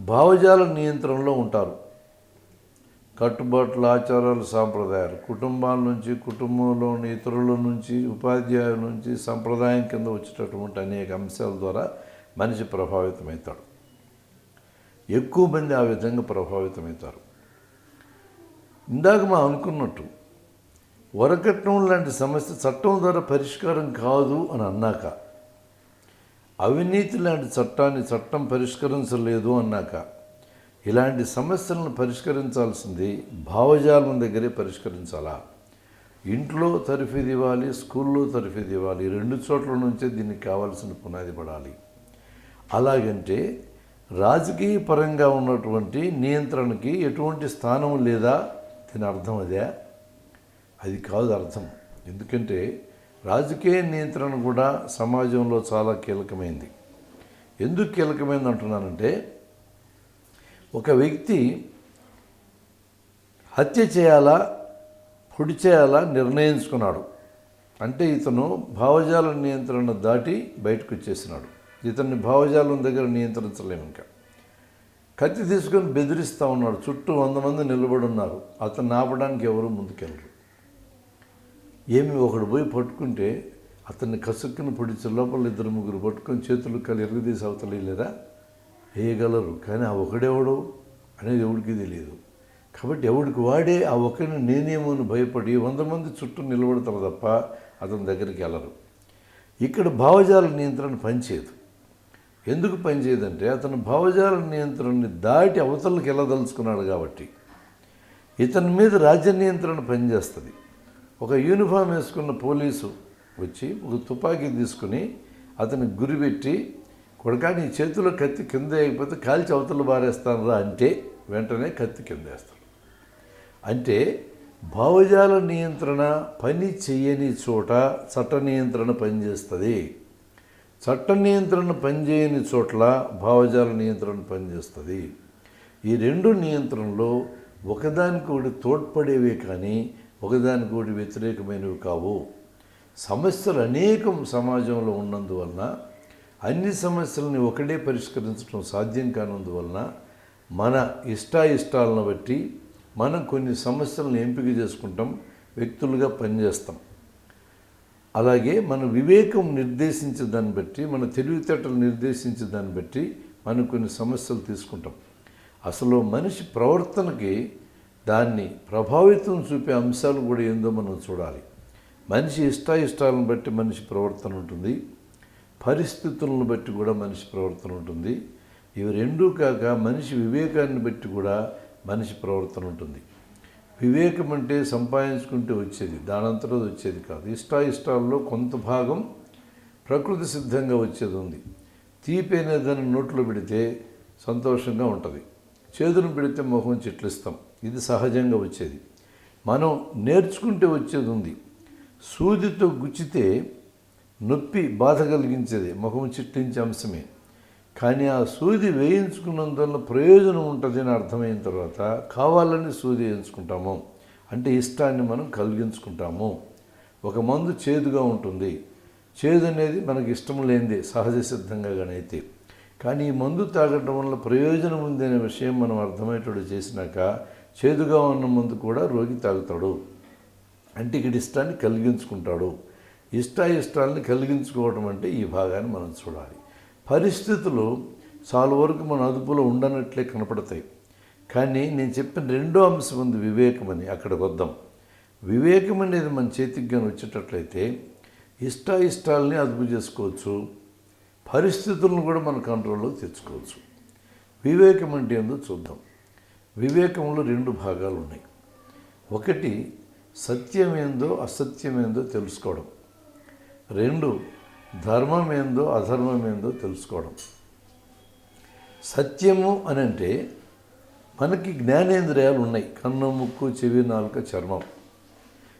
భావజాల నియంత్రణలో ఉంటారు. కట్టుబాట్లు, ఆచారాలు, సాంప్రదాయాలు కుటుంబాల నుంచి, కుటుంబంలోని ఇతరుల నుంచి, ఉపాధ్యాయుల నుంచి సంప్రదాయం కింద వచ్చేటటువంటి అనేక అంశాల ద్వారా మనిషి ప్రభావితమవుతాడు. ఎక్కువ మంది ఆ విధంగా ప్రభావితమవుతారు. ఇందాక మనం అనుకున్నట్టు వరకట్నం లాంటి సమస్య చట్టం ద్వారా పరిష్కారం కాదు అని అన్నాక, అవినీతి లాంటి చట్టం పరిష్కరించలేదు అన్నాక, ఇలాంటి సమస్యలను పరిష్కరించాల్సింది భావజాలం దగ్గరే పరిష్కరించాలా. ఇంట్లో తరఫీదు ఇవ్వాలి, స్కూల్లో తరఫీదు ఇవ్వాలి. రెండు చోట్ల నుంచే దీనికి కావాల్సిన పునాది పడాలి. అలాగంటే రాజకీయ పరంగా ఉన్నటువంటి నియంత్రణకి ఎటువంటి స్థానం లేదా దీని అర్థం అదే? అది కాదు అర్థం. ఎందుకంటే రాజకీయ నియంత్రణ కూడా సమాజంలో చాలా కీలకమైంది. ఎందుకు కీలకమైంది అంటున్నానంటే, ఒక వ్యక్తి హత్య చేయాలా, పొడి చేయాలా నిర్ణయించుకున్నాడు అంటే ఇతను భావజాల నియంత్రణ దాటి బయటకు వచ్చేసినాడు. ఇతన్ని భావజాలం దగ్గర నియంత్రించలేము. ఇంకా కత్తి తీసుకొని బెదిరిస్తూ ఉన్నాడు. చుట్టూ 100 మంది నిలబడి ఉన్నారు. అతన్ని ఆపడానికి ఎవరు ముందుకెళ్ళరు. ఏమి ఒకడు పోయి పట్టుకుంటే అతన్ని కసుక్కుని పొడిచే లోపల 2-3 పట్టుకొని చేతులు కాలు ఎరగదీసి అవతలేరా వేయగలరు. కానీ ఆ ఒకడెవడు అనేది ఎవడికి తెలియదు. కాబట్టి ఎవడికి వాడే ఆ ఒకరిని నేనేమో అని భయపడి 100 మంది చుట్టూ నిలబడతారు తప్ప అతని దగ్గరికి వెళ్ళరు. ఇక్కడ భావజాల నియంత్రణ పనిచేయదు. ఎందుకు పనిచేయదంటే అతను భావజాల నియంత్రణని దాటి అవతలకి వెళ్ళదలుచుకున్నాడు కాబట్టి. ఇతని మీద రాజ్య నియంత్రణ పనిచేస్తుంది. ఒక యూనిఫామ్ వేసుకున్న పోలీసు వచ్చి ఒక తుపాకీ తీసుకుని అతనికి గురిపెట్టి, కొడకా నీ చేతిలో కత్తి కింద వేయకపోతే కాల్చి అవతల బారేస్తాను రా అంటే వెంటనే కత్తి కింద వేస్తాడు. అంటే భావజాల నియంత్రణ పని చేయని చోట చట్ట నియంత్రణ పనిచేస్తుంది. చట్ట నియంత్రణ పనిచేయని చోట్ల భావజాల నియంత్రణ పనిచేస్తుంది. ఈ రెండు నియంత్రణలో ఒకదానికొకటి తోడ్పడేవే కానీ ఒకదానికొకటి వ్యతిరేకమైనవి కావు. సమస్యలు అనేకం సమాజంలో ఉన్నందువలన అన్ని సమస్యలని ఒకటే పరిష్కరించడం సాధ్యం కానందువలన మన ఇష్టాయిష్టాలను బట్టి మనం కొన్ని సమస్యలను ఎంపిక చేసుకుంటాం, వ్యక్తులుగా పనిచేస్తాం. అలాగే మన వివేకం నిర్దేశించే దాన్ని బట్టి, మన తెలివితేటలు నిర్దేశించే దాన్ని బట్టి మనం కొన్ని సమస్యలు తీసుకుంటాం. అసలు మనిషి ప్రవర్తనకి దాన్ని ప్రభావితం చూపే అంశాలు కూడా ఏందో మనం చూడాలి. మనిషి ఇష్టాయిష్టాలను బట్టి మనిషి ప్రవర్తన ఉంటుంది, పరిస్థితులను బట్టి కూడా మనిషి ప్రవర్తన ఉంటుంది. ఇవి రెండూ కాక మనిషి వివేకాన్ని బట్టి కూడా మనిషి ప్రవర్తన ఉంటుంది. వివేకం అంటే సంపాదించుకుంటే వచ్చేది, దానంతలో వచ్చేది కాదు. ఇష్టాయిష్టాల్లో కొంత భాగం ప్రకృతి సిద్ధంగా వచ్చేది ఉంది. తీపి అనేదాన్ని నోట్లో పెడితే సంతోషంగా ఉంటుంది, చేదును పెడితే మొహం చిట్లిస్తాం. ఇది సహజంగా వచ్చేది. మనం నేర్చుకుంటే వచ్చేది ఉంది. సూదితో గుచ్చితే నొప్పి బాధ కలిగించేది, ముఖం చిట్లించే అంశమే. కానీ ఆ సూది వేయించుకున్నందువల్ల ప్రయోజనం ఉంటుంది అని అర్థమైన తర్వాత కావాలని సూది వేయించుకుంటాము. అంటే ఇష్టాన్ని మనం కలిగించుకుంటాము. ఒక మందు చేదుగా ఉంటుంది. చేదు అనేది మనకి ఇష్టం లేనిదే సహజ సిద్ధంగా అయితే. కానీ ఈ మందు తాగటం వల్ల ప్రయోజనం ఉంది అనే విషయం మనం అర్థమయ్యేటప్పుడు చేసినాక చేదుగా ఉన్న మందు కూడా రోగి తాగుతాడు. అంటే ఇక్కడ ఇష్టాన్ని కలిగించుకుంటాడు. ఇష్టాయిష్టాలని కలిగించుకోవడం అంటే ఈ భాగాన్ని మనం చూడాలి. పరిస్థితులు చాలా వరకు మన అదుపులో ఉండనట్లే కనపడతాయి. కానీ నేను చెప్పిన రెండో అంశం ఉంది, వివేకం అని. అక్కడికి వద్దాం. వివేకం అనేది మన చేతికి కానీ వచ్చేటట్లయితే ఇష్టాయిష్టాలని అదుపు చేసుకోవచ్చు, పరిస్థితులను కూడా మన కంట్రోల్లో తెచ్చుకోవచ్చు. వివేకం అంటే ఏందో చూద్దాం. వివేకంలో 2 భాగాలు ఉన్నాయి. ఒకటి సత్యమేందో అసత్యమేందో తెలుసుకోవడం. 2 ధర్మమేందో అధర్మమేందో తెలుసుకోవడం. సత్యము అని అంటే మనకి జ్ఞానేంద్రియాలు ఉన్నాయి. కన్ను, ముక్కు, చెవి, నాలుక, చర్మం.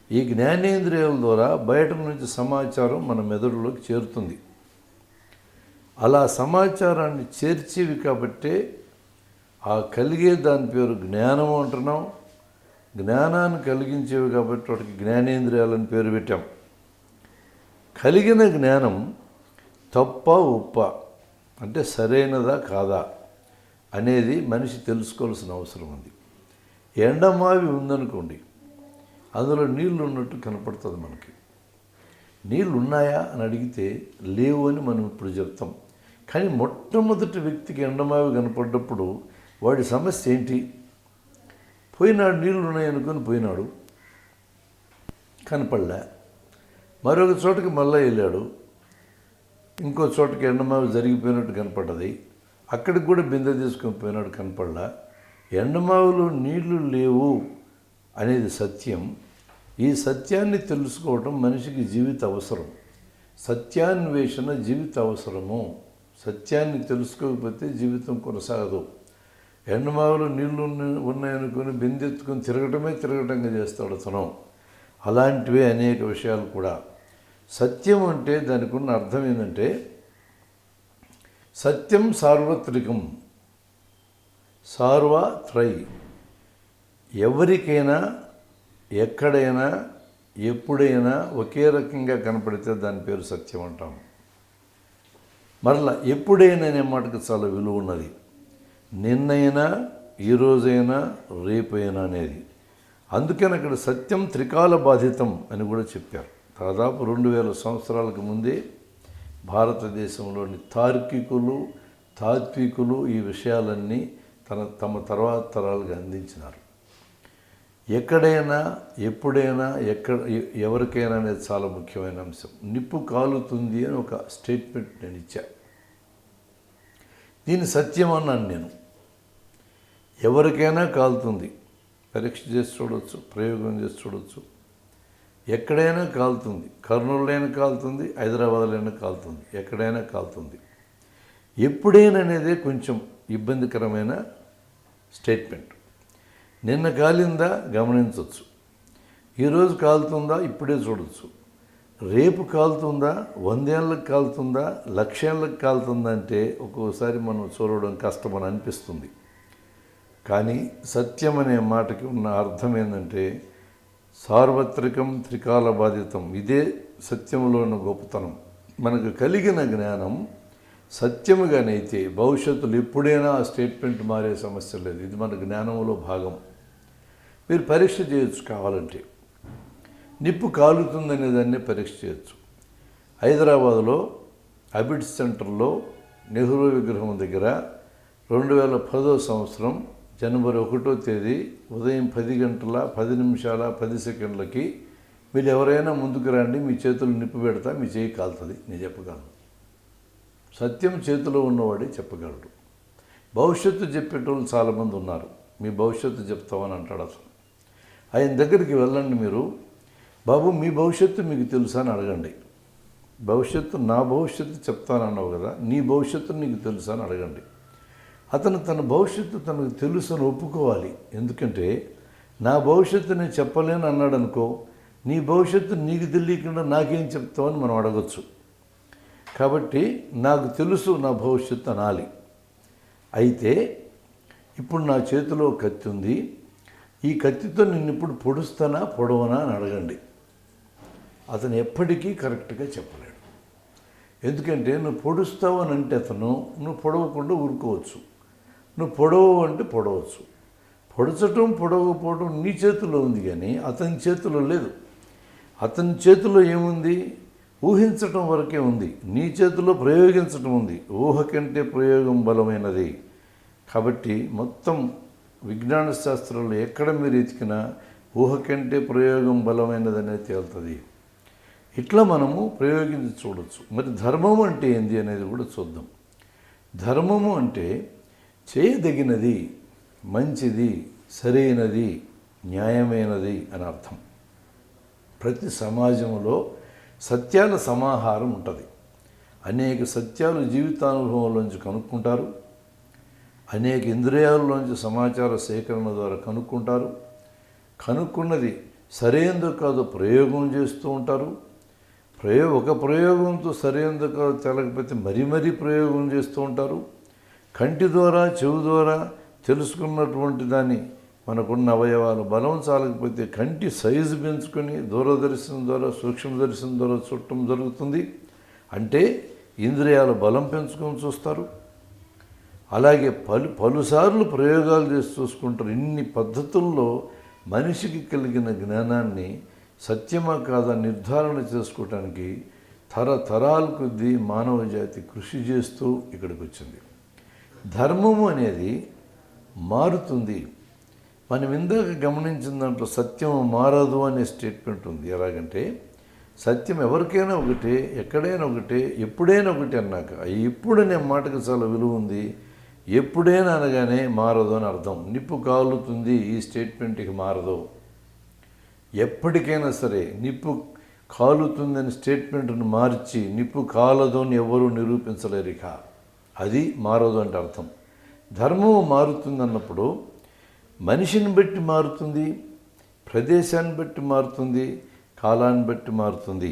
ఈ జ్ఞానేంద్రియాల ద్వారా బయట నుంచి సమాచారం మన మెదడులోకి చేరుతుంది. అలా సమాచారాన్ని చేర్చేవి కాబట్టే ఆ కలిగే దాని పేరు జ్ఞానం అంటున్నాం. జ్ఞానాన్ని కలిగించేవి కాబట్టి వాటికి జ్ఞానేంద్రియాలని పేరు పెట్టాం. కలిగిన జ్ఞానం తప్ప ఉప్ప అంటే సరైనదా కాదా, అనేది మనిషి తెలుసుకోవాల్సిన అవసరం ఉంది. ఎండమావి ఉందనుకోండి, అందులో నీళ్లు ఉన్నట్టు కనపడుతుంది మనకి. నీళ్ళు ఉన్నాయా అని అడిగితే లేవు అని మనం ఇప్పుడు చెప్తాం. కానీ మొట్టమొదటి వ్యక్తికి ఎండమావి కనపడ్డప్పుడు వాడి సమస్య ఏంటి? పోయినాడు, నీళ్ళు ఉన్నాయనుకొని పోయినాడు, కనపడలే. మరొక చోటకి మళ్ళీ వెళ్ళాడు, ఇంకో చోటకి ఎండమావి జరిగిపోయినట్టు కనపడ్డది, అక్కడికి కూడా బిందె తీసుకొని పోయినాడు, కనపడలా. ఎండమావిలో నీళ్లు లేవు అనేది సత్యం. ఈ సత్యాన్ని తెలుసుకోవడం మనిషికి జీవిత అవసరం. సత్యాన్వేషణ జీవిత అవసరము. సత్యాన్ని తెలుసుకోకపోతే జీవితం కొనసాగదు. ఎండమావిలో నీళ్లు ఉన్నాయనుకొని బిందెత్తుకొని తిరగటంగా చేస్తాడు అతను. అలాంటివే అనేక విషయాలు కూడా. సత్యం అంటే దానికి ఉన్న అర్థం ఏంటంటే, సత్యం సార్వత్రికం, సార్వత్రై. ఎవరికైనా ఎక్కడైనా ఎప్పుడైనా ఒకే రకంగా కనపడితే దాని పేరు సత్యం అంటాం. మరలా ఎప్పుడైనా అనే మాటకు చాలా విలువ ఉన్నది. నిన్నైనా, ఈరోజైనా, రేపైనా అనేది. అందుకని అక్కడ సత్యం త్రికాల బాధితం అని కూడా చెప్పారు. దాదాపు 2000 సంవత్సరాలకు ముందే భారతదేశంలోని తార్కికులు, తాత్వికులు ఈ విషయాలన్నీ తమ తర్వాత తరాలుగా అందించినారు. ఎక్కడైనా, ఎప్పుడైనా, ఎవరికైనా అనేది చాలా ముఖ్యమైన అంశం. నిప్పు కాలుతుంది అని ఒక స్టేట్మెంట్ నేను ఇచ్చా. దీని సత్యం అన్నాను నేను. ఎవరికైనా కాలుతుంది, పరీక్ష చేసి చూడవచ్చు, ప్రయోగం చేసి చూడవచ్చు. ఎక్కడైనా కాలుతుంది, కర్నూలులో అయినా కాలుతుంది, హైదరాబాద్లో అయినా కాలుతుంది, ఎక్కడైనా కాలుతుంది. ఎప్పుడైనా అనేదే కొంచెం ఇబ్బందికరమైన స్టేట్మెంట్. నిన్న కాలిందా గమనించవచ్చు, ఈరోజు కాలుతుందా ఇప్పుడే చూడవచ్చు, రేపు కాలుతుందా, 100 ఏళ్ళకి కాలుతుందా, 1,00,000 ఏళ్ళకి కాలుతుందా అంటే ఒక్కోసారి మనం చూడడం కష్టమని అనిపిస్తుంది. కానీ సత్యం అనే మాటకి ఉన్న అర్థం ఏంటంటే సార్వత్రికం, త్రికాల బాధితం. ఇదే సత్యంలో ఉన్న గొప్పతనం. మనకు కలిగిన జ్ఞానం సత్యముగానైతే భవిష్యత్తులో ఎప్పుడైనా ఆ స్టేట్మెంట్ మారే సమస్య లేదు. ఇది మన జ్ఞానంలో భాగం. మీరు పరీక్ష చేయొచ్చు కావాలంటే. నిప్పు కాలుతుందనే దాన్ని పరీక్ష చేయొచ్చు. హైదరాబాదులో అబిడ్స్ సెంటర్లో నెహ్రూ విగ్రహం దగ్గర 2010వ సంవత్సరం జనవరి 1వ తేదీ ఉదయం 10 గంటల 10 నిమిషాల 10 సెకండ్లకి మీరు ఎవరైనా ముందుకు రండి, మీ చేతులు నిప్పు పెడతా, మీ చేయి కాలుతుంది, నేను చెప్పగలను. సత్యం చేతిలో ఉన్నవాడే చెప్పగలడు. భవిష్యత్తు చెప్పేటోళ్ళు చాలామంది ఉన్నారు. మీ భవిష్యత్తు చెప్తామని అంటాడు అసలు. ఆయన దగ్గరికి వెళ్ళండి మీరు, బాబు మీ భవిష్యత్తు మీకు తెలుసా అని అడగండి. భవిష్యత్తు, నా భవిష్యత్తు చెప్తానన్నావు కదా, నీ భవిష్యత్తు నీకు తెలుసా అని అడగండి. అతను తన భవిష్యత్తు తనకు తెలుసు అని ఒప్పుకోవాలి. ఎందుకంటే నా భవిష్యత్తు నేను చెప్పలేను అన్నాడు అనుకో, నీ భవిష్యత్తు నీకు తెలియకుండా నాకేం చెప్తావని మనం అడగచ్చు. కాబట్టి నాకు తెలుసు నా భవిష్యత్తు అనాలి. అయితే ఇప్పుడు నా చేతిలో కత్తి ఉంది, ఈ కత్తితో నిన్ను ఇప్పుడు పొడుస్తానా పొడవనా అని అడగండి. అతను ఎప్పటికీ కరెక్ట్గా చెప్పలేడు. ఎందుకంటే నువ్వు పొడుస్తావు అని అంటే అతను నువ్వు పొడవకుండా ఊరుకోవచ్చు, నువ్వు పొడవు అంటే పొడవచ్చు. పొడచటం పొడవకపోవడం నీ చేతిలో ఉంది, కానీ అతని చేతిలో లేదు. అతని చేతిలో ఏముంది? ఊహించటం వరకే ఉంది. నీ చేతిలో ప్రయోగించటం ఉంది. ఊహ కంటే ప్రయోగం బలమైనది. కాబట్టి మొత్తం విజ్ఞాన శాస్త్రంలో ఎక్కడ మీరు ఎతికినా ఊహ కంటే ప్రయోగం బలమైనదనేది తేలుతుంది. ఇట్లా మనము ప్రయోగించి చూడవచ్చు. మరి ధర్మం అంటే ఏంది అనేది కూడా చూద్దాం. ధర్మము అంటే చేయదగినది, మంచిది, సరైనది, న్యాయమైనది అని అర్థం. ప్రతి సమాజంలో సత్యాల సమాహారం ఉంటుంది. అనేక సత్యాలు జీవితానుభవంలోంచి కనుక్కుంటారు, అనేక ఇంద్రియాలలోంచి సమాచార సేకరణ ద్వారా కనుక్కుంటారు. కనుక్కున్నది సరైనదో కాదో ప్రయోగం చేస్తూ ఉంటారు. ఒక ప్రయోగంతో సరైనదో కాదో తెలకపోతే మరీ ప్రయోగం చేస్తూ ఉంటారు. కంటి ద్వారా, చెవి ద్వారా తెలుసుకున్నటువంటి దాన్ని, మనకున్న అవయవాలు బలం చాలకపోతే కంటి సైజు పెంచుకొని దూరదర్శనం ద్వారా, సూక్ష్మదర్శనం ద్వారా చూడటం జరుగుతుంది. అంటే ఇంద్రియాల బలం పెంచుకొని చూస్తారు. అలాగే పలుసార్లు ప్రయోగాలు చేసి చూసుకుంటారు. ఇన్ని పద్ధతుల్లో మనిషికి కలిగిన జ్ఞానాన్ని సత్యమా కాదా నిర్ధారణ చేసుకోవటానికి తరతరాల కొద్దీ మానవ జాతి కృషి చేస్తూ ఇక్కడికి వచ్చింది. ధర్మము అనేది మారుతుంది. మనం ఇందాక గమనించిన దాంట్లో సత్యం మారదు అనే స్టేట్మెంట్ ఉంది. ఎలాగంటే సత్యం ఎవరికైనా ఒకటే, ఎక్కడైనా ఒకటే, ఎప్పుడైనా ఒకటి అన్నాక ఎప్పుడనే మాటకు చాలా విలువ ఉంది. ఎప్పుడైనా అనగానే మారదు అని అర్థం. నిప్పు కాలుతుంది ఈ స్టేట్మెంట్కి మారదు. ఎప్పటికైనా సరే నిప్పు కాలుతుందని స్టేట్మెంట్ను మార్చి నిప్పు కాలదు అని ఎవరూ నిరూపించలేరు. ఇక అది మారదు అంటే అర్థం. ధర్మము మారుతుంది అన్నప్పుడు మనిషిని బట్టి మారుతుంది, ప్రదేశాన్ని బట్టి మారుతుంది, కాలాన్ని బట్టి మారుతుంది.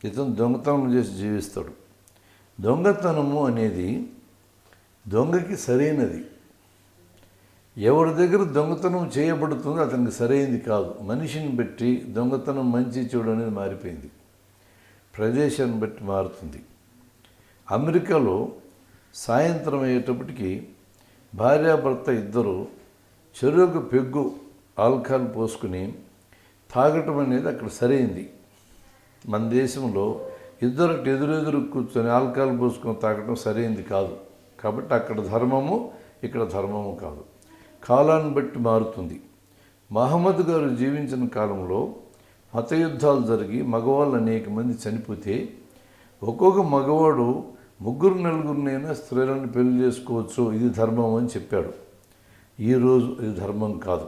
ఇతను దొంగతనం చేసి జీవిస్తాడు. దొంగతనము అనేది దొంగకి సరైనది. ఎవరి దగ్గర దొంగతనం చేయబడుతుందో అతనికి సరైనది కాదు. మనిషిని బట్టి దొంగతనం మంచి చెడు అనేది మారిపోయింది. ప్రదేశాన్ని బట్టి మారుతుంది. అమెరికాలో సాయంత్రం అయ్యేటప్పటికి భార్యాభర్త ఇద్దరు చెరుకు పెగ్గు ఆల్కహాల్ పోసుకుని తాగటం అనేది అక్కడ సరైంది. మన దేశంలో ఇద్దరు ఎదురెదురు కూర్చొని ఆల్కహాల్ పోసుకొని తాగటం సరైంది కాదు. కాబట్టి అక్కడ ధర్మము, ఇక్కడ ధర్మము కాదు. కాలాన్ని బట్టి మారుతుంది. మహమ్మద్ గారు జీవించిన కాలంలో మత యుద్ధాలు జరిగి మగవాళ్ళు అనేక మంది చనిపోతే ఒక్కొక్క మగవాడు 3-4 స్త్రీలను పెళ్లి చేసుకోవచ్చు, ఇది ధర్మం అని చెప్పాడు. ఈరోజు ఇది ధర్మం కాదు.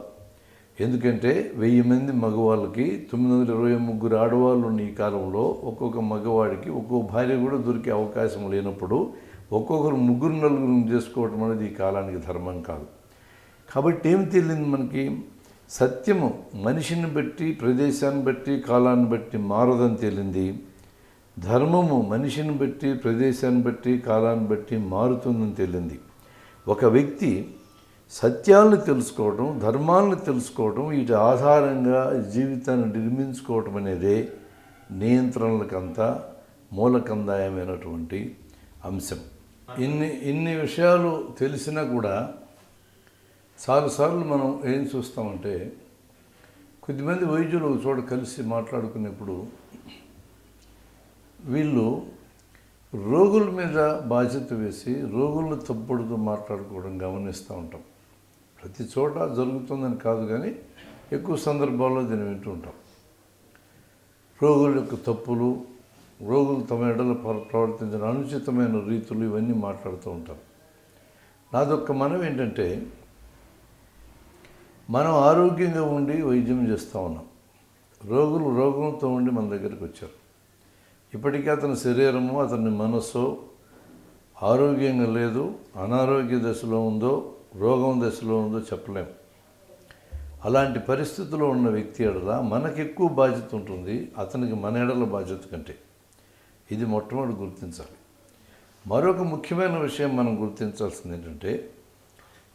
ఎందుకంటే 1000 మంది మగవాళ్ళకి 923 ఆడవాళ్ళు ఉన్న ఈ కాలంలో ఒక్కొక్క మగవాడికి ఒక్కొక్క భార్య కూడా దొరికే అవకాశం లేనప్పుడు ఒక్కొక్కరు 3-4 చేసుకోవటం అనేది ఈ కాలానికి ధర్మం కాదు. కాబట్టి ఏం తెలియదు మనకి? సత్యము మనిషిని బట్టి, ప్రదేశాన్ని బట్టి, కాలాన్ని బట్టి మారదని తేలింది. ధర్మము మనిషిని బట్టి, ప్రదేశాన్ని బట్టి, కాలాన్ని బట్టి మారుతుందని తేలింది. ఒక వ్యక్తి సత్యాలను తెలుసుకోవడం, ధర్మాలను తెలుసుకోవడం, వీటి ఆధారంగా జీవితాన్ని నిర్మించుకోవటం అనేదే నియంత్రణలకంతా మూలకందాయమైనటువంటి అంశం. ఇన్ని విషయాలు తెలిసినా కూడా చాలాసార్లు మనం ఏం చూస్తామంటే కొద్దిమంది వైద్యులు చోట కలిసి మాట్లాడుకునేప్పుడు వీళ్ళు రోగుల మీద బాధ్యత వేసి రోగులను తప్పుడుతూ మాట్లాడుకోవడం గమనిస్తూ ఉంటాం. ప్రతి చోట జరుగుతుందని కాదు, కానీ ఎక్కువ సందర్భాల్లో దీన్ని వింటూ ఉంటాం. రోగుల యొక్క తప్పులు, రోగులు తమ ఎడల ప్రవర్తించిన అనుచితమైన రీతులు ఇవన్నీ మాట్లాడుతూ ఉంటారు. నాదొక్క మనవి ఏంటంటే, మనం ఆరోగ్యంగా ఉండి వైద్యం చేస్తూ ఉన్నాం. రోగులు రోగంతో ఉండి మన దగ్గరికి వచ్చారు. ఇప్పటికీ అతని శరీరము, అతని మనస్సు ఆరోగ్యంగా లేదు, అనారోగ్య దశలో ఉందో, రోగం దశలో ఉందో చెప్పలేము. అలాంటి పరిస్థితిలో ఉన్న వ్యక్తి ఎడల మనకు ఎక్కువ బాధ్యత ఉంటుంది అతనికి మన ఎడల బాధ్యత కంటే. ఇది మొట్టమొదటి గుర్తించాలి. మరొక ముఖ్యమైన విషయం మనం గుర్తించాల్సింది ఏంటంటే,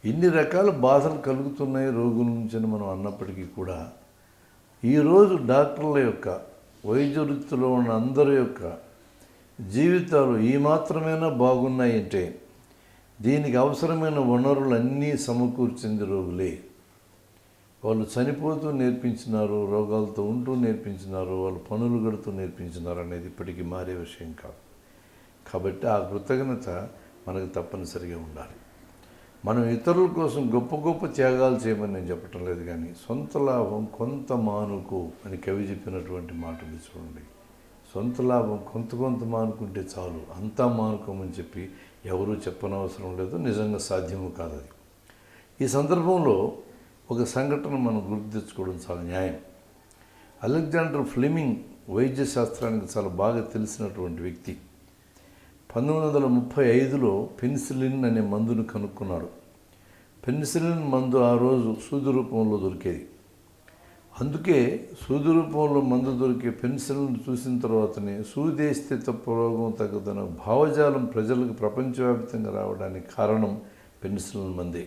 ఇన్ని రకాల బాధలు కలుగుతున్నాయి రోగుల నుంచి అని మనం అన్నప్పటికీ కూడా ఈరోజు డాక్టర్ల యొక్క, వైద్య వృత్తిలో ఉన్న అందరి యొక్క జీవితాలు ఈ మాత్రమైనా బాగున్నాయంటే దీనికి అవసరమైన వనరులన్నీ సమకూర్చింది రోగులే. వాళ్ళు చనిపోతూ నేర్పించినారు, రోగాలతో ఉంటూ నేర్పించినారు, వాళ్ళు పనులు గడుతూ నేర్పించినారు అనేది ఇప్పటికీ మారే విషయం కాదు. కాబట్టి ఆ కృతజ్ఞత మనకు తప్పనిసరిగా ఉండాలి. మనం ఇతరుల కోసం గొప్ప గొప్ప త్యాగాలు చేయమని నేను చెప్పటం లేదు, కానీ సొంత లాభం కొంత మానుకు అని కవి చెప్పినటువంటి మాటలు చూడండి. సొంత లాభం కొంత మానుకుంటే చాలు, అంతా మానుకోమని చెప్పి ఎవరూ చెప్పనవసరం లేదు. నిజంగా సాధ్యము కాదు అది. ఈ సందర్భంలో ఒక సంఘటన మనం గుర్తు తెచ్చుకోవడం చాలా న్యాయం. అలెగ్జాండర్ ఫ్లెమింగ్ వైద్య శాస్త్రానికి చాలా బాగా తెలిసినటువంటి వ్యక్తి. 1935లో పెన్సిలిన్ అనే మందును కనుక్కున్నాడు. పెన్సిలిన్ మందు ఆ రోజు సూది రూపంలో దొరికేది. అందుకే సూది రూపంలో మందు దొరికే పెన్సిలిన్ చూసిన తర్వాతనే సూదేస్తే తప్ప రోగం తగ్గదన్న భావజాలం ప్రజలకు ప్రపంచవ్యాప్తంగా రావడానికి కారణం పెన్సిలిన్ మందే.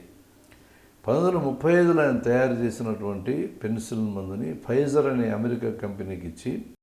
1935లో ఆయన తయారు చేసినటువంటి పెన్సిలిన్ మందుని ఫైజర్ అనే అమెరికా కంపెనీకి ఇచ్చి